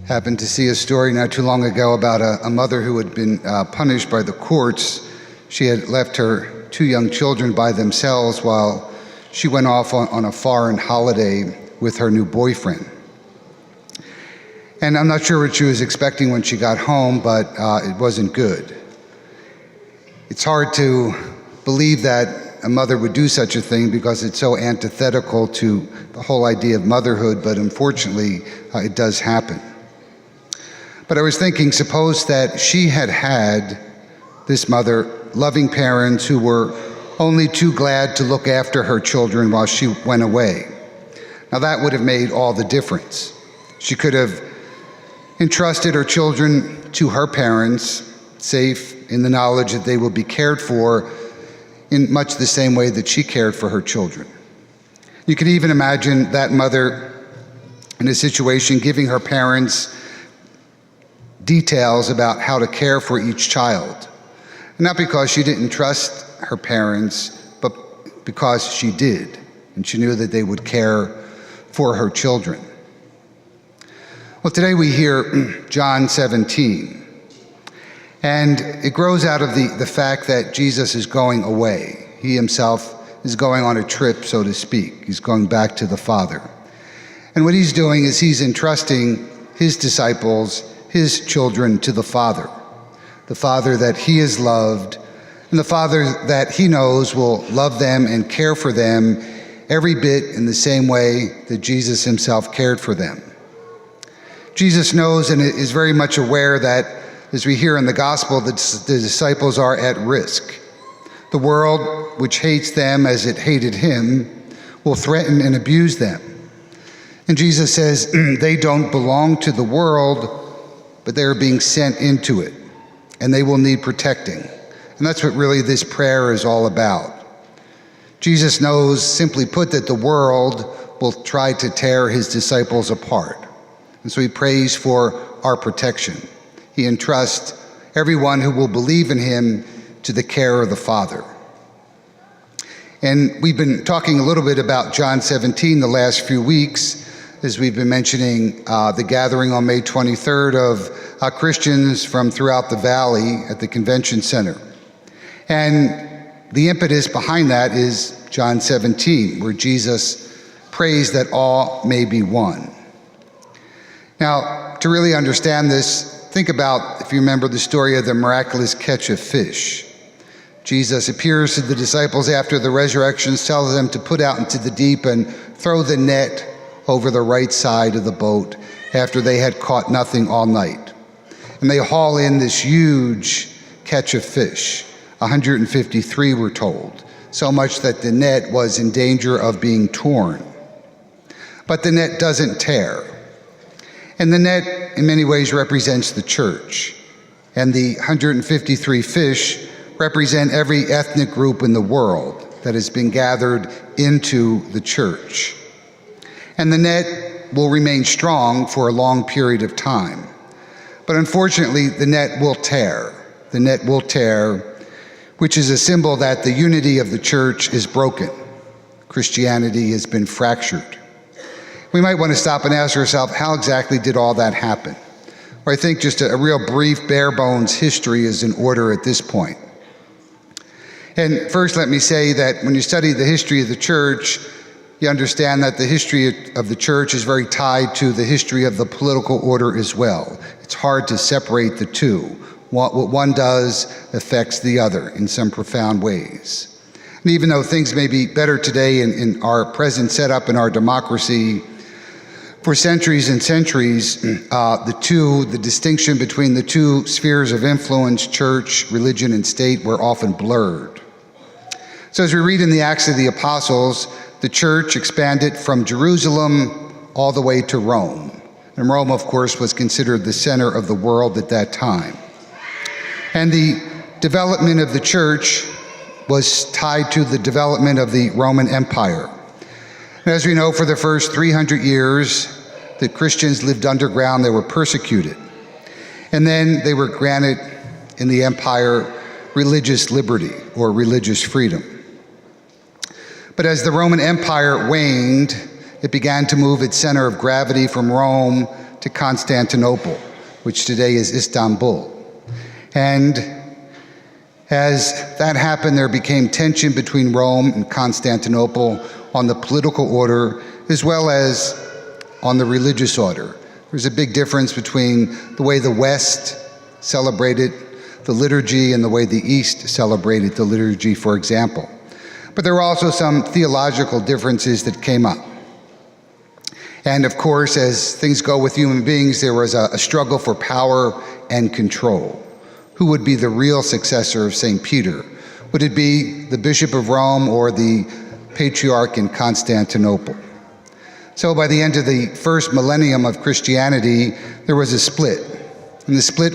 Happened to see a story not too long ago about a mother who had been punished by the courts. She had left her 2 young children by themselves while she went off on a foreign holiday with her new boyfriend. And I'm not sure what she was expecting when she got home, but it wasn't good. It's hard to believe that a mother would do such a thing because it's so antithetical to the whole idea of motherhood, but unfortunately, it does happen. But I was thinking, suppose that she had this mother, loving parents who were only too glad to look after her children while she went away. Now that would have made all the difference. She could have entrusted her children to her parents, safe in the knowledge that they will be cared for in much the same way that she cared for her children. You can even imagine that mother in a situation giving her parents details about how to care for each child. Not because she didn't trust her parents, but because she did, and she knew that they would care for her children. Well, today we hear John 17, and it grows out of the fact that Jesus is going away. He himself is going on a trip, so to speak. He's going back to the Father. And what he's doing is he's entrusting his disciples, his children, to the Father that he has loved, and the Father that he knows will love them and care for them every bit in the same way that Jesus himself cared for them. Jesus knows and is very much aware that, as we hear in the gospel, that the disciples are at risk. The world, which hates them as it hated him, will threaten and abuse them. And Jesus says they don't belong to the world, but they are being sent into it, and they will need protecting. And that's what really this prayer is all about. Jesus knows, simply put, that the world will try to tear his disciples apart. And so he prays for our protection. He entrusts everyone who will believe in him to the care of the Father. And we've been talking a little bit about John 17 the last few weeks, as we've been mentioning the gathering on May 23rd of Christians from throughout the valley at the convention center. And the impetus behind that is John 17, where Jesus prays that all may be one. Now, to really understand this, think about, if you remember the story of the miraculous catch of fish. Jesus appears to the disciples after the resurrection, tells them to put out into the deep and throw the net over the right side of the boat after they had caught nothing all night. And they haul in this huge catch of fish, 153 we're told, so much that the net was in danger of being torn. But the net doesn't tear. And the net in many ways represents the church. And the 153 fish represent every ethnic group in the world that has been gathered into the church. And the net will remain strong for a long period of time. But unfortunately, the net will tear. The net will tear, which is a symbol that the unity of the church is broken. Christianity has been fractured. We might want to stop and ask ourselves, how exactly did all that happen? Or I think just a real brief, bare bones history is in order at this point. And first, let me say that when you study the history of the church, you understand that the history of the church is very tied to the history of the political order as well. It's hard to separate the two. What one does affects the other in some profound ways. And even though things may be better today in our present setup in our democracy, for centuries and centuries, the distinction between the two spheres of influence, church, religion, and state, were often blurred. So as we read in the Acts of the Apostles, the church expanded from Jerusalem all the way to Rome. And Rome, of course, was considered the center of the world at that time. And the development of the church was tied to the development of the Roman Empire. And as we know, for the first 300 years, the Christians lived underground. They were persecuted. And then they were granted in the empire religious liberty or religious freedom. But as the Roman Empire waned, it began to move its center of gravity from Rome to Constantinople, which today is Istanbul. And as that happened, there became tension between Rome and Constantinople on the political order as well as on the religious order. There's a big difference between the way the West celebrated the liturgy and the way the East celebrated the liturgy, for example. But there were also some theological differences that came up. And of course, as things go with human beings, there was a struggle for power and control. Who would be the real successor of St. Peter? Would it be the Bishop of Rome or the Patriarch in Constantinople? So by the end of the first millennium of Christianity, there was a split. And the split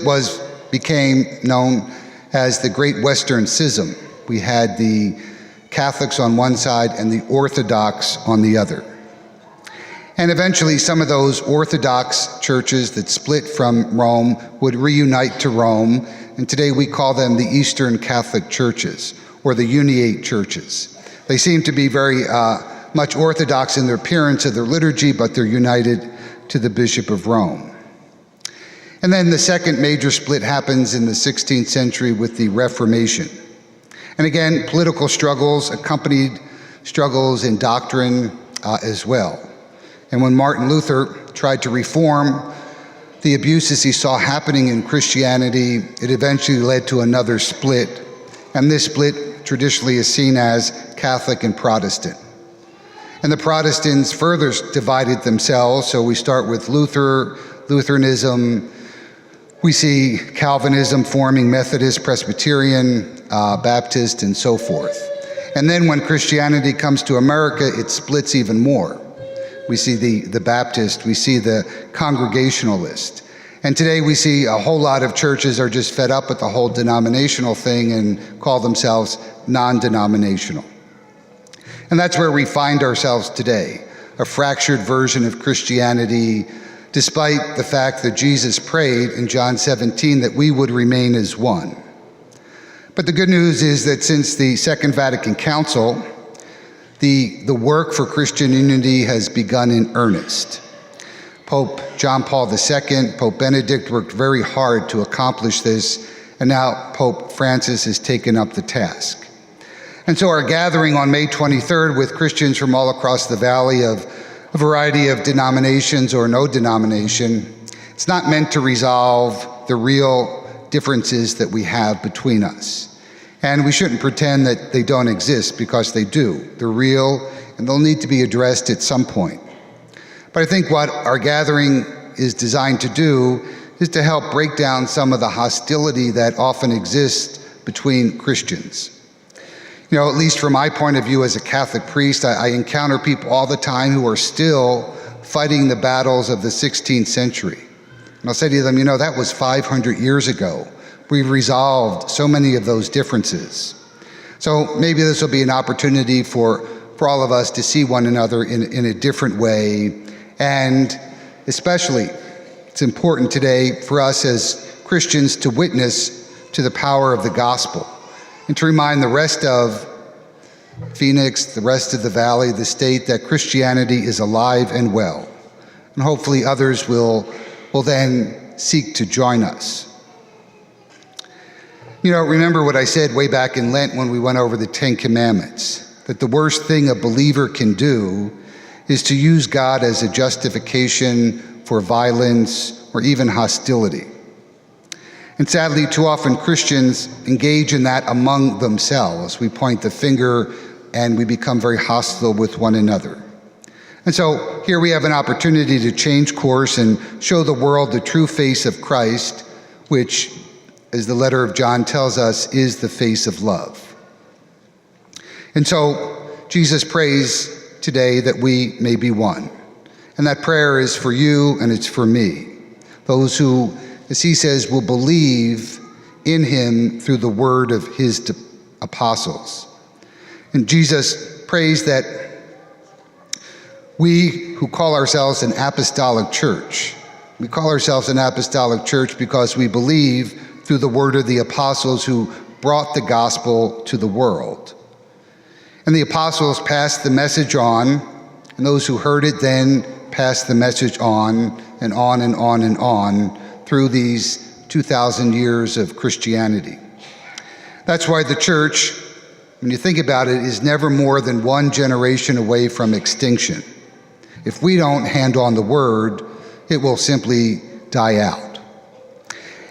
became known as the Great Western Schism. We had the Catholics on one side and the Orthodox on the other. And eventually some of those Orthodox churches that split from Rome would reunite to Rome, and today we call them the Eastern Catholic Churches, or the Uniate Churches. They seem to be very much Orthodox in their appearance of their liturgy, but they're united to the Bishop of Rome. And then the second major split happens in the 16th century with the Reformation. And again, political struggles accompanied struggles in doctrine as well. And when Martin Luther tried to reform the abuses he saw happening in Christianity, it eventually led to another split. And this split traditionally is seen as Catholic and Protestant. And the Protestants further divided themselves. So we start with Lutheranism. We see Calvinism forming Methodist, Presbyterian, Baptist, and so forth. And then when Christianity comes to America, it splits even more. We see the Baptist, we see the Congregationalist. And today we see a whole lot of churches are just fed up with the whole denominational thing and call themselves non-denominational. And that's where we find ourselves today, a fractured version of Christianity, despite the fact that Jesus prayed in John 17 that we would remain as one. But the good news is that since the Second Vatican Council, the work for Christian unity has begun in earnest. Pope John Paul II, Pope Benedict worked very hard to accomplish this, and now Pope Francis has taken up the task. And so our gathering on May 23rd with Christians from all across the valley of a variety of denominations or no denomination, it's not meant to resolve the real differences that we have between us. And we shouldn't pretend that they don't exist, because they do. They're real, and they'll need to be addressed at some point. But I think what our gathering is designed to do is to help break down some of the hostility that often exists between Christians. You know, at least from my point of view as a Catholic priest, I encounter people all the time who are still fighting the battles of the 16th century. And I'll say to them, you know, that was 500 years ago. We've resolved so many of those differences. So maybe this will be an opportunity for all of us to see one another in a different way. And especially, it's important today for us as Christians to witness to the power of the gospel and to remind the rest of Phoenix, the rest of the valley, the state, that Christianity is alive and well. And hopefully others will then seek to join us. You know, remember what I said way back in Lent when we went over the 10 Commandments, that the worst thing a believer can do is to use God as a justification for violence or even hostility. And sadly, too often Christians engage in that among themselves. We point the finger and we become very hostile with one another. And so here we have an opportunity to change course and show the world the true face of Christ, which, as the letter of John tells us, is the face of love. And so Jesus prays today that we may be one. And that prayer is for you and it's for me. Those who, as he says, will believe in him through the word of his apostles. And Jesus prays that we who call ourselves an apostolic church, we call ourselves an apostolic church because we believe through the word of the apostles who brought the gospel to the world. And the apostles passed the message on, and those who heard it then pass the message on and on and on and on through these 2,000 years of Christianity. That's why the church, when you think about it, is never more than one generation away from extinction. If we don't hand on the word, it will simply die out.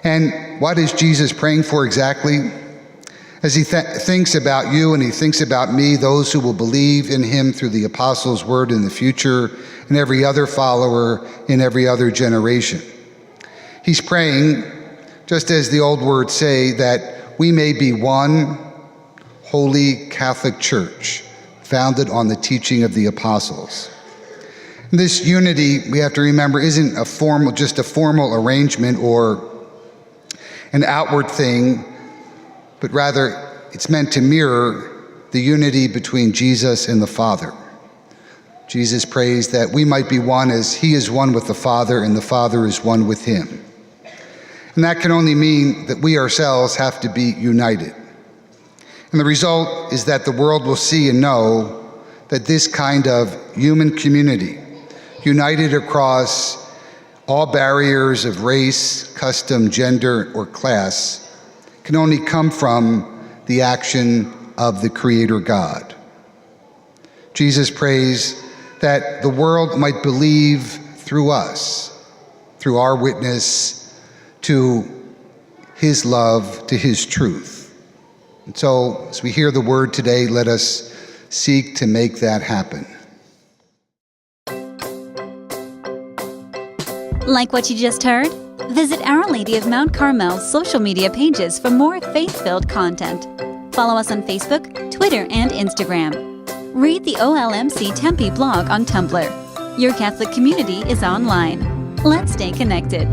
And what is Jesus praying for exactly? As he thinks about you and he thinks about me, those who will believe in him through the apostles' word in the future, and every other follower in every other generation. He's praying, just as the old words say, that we may be one holy Catholic Church, founded on the teaching of the apostles. And this unity, we have to remember, isn't just a formal arrangement or an outward thing, but rather it's meant to mirror the unity between Jesus and the Father. Jesus prays that we might be one as he is one with the Father and the Father is one with him. And that can only mean that we ourselves have to be united. And the result is that the world will see and know that this kind of human community, united across all barriers of race, custom, gender, or class, can only come from the action of the Creator God. Jesus prays that the world might believe through us, through our witness to his love, to his truth. And so, as we hear the word today, let us seek to make that happen. Like what you just heard? Visit Our Lady of Mount Carmel's social media pages for more faith-filled content. Follow us on Facebook, Twitter, and Instagram. Read the OLMC Tempe blog on Tumblr. Your Catholic community is online. Let's stay connected.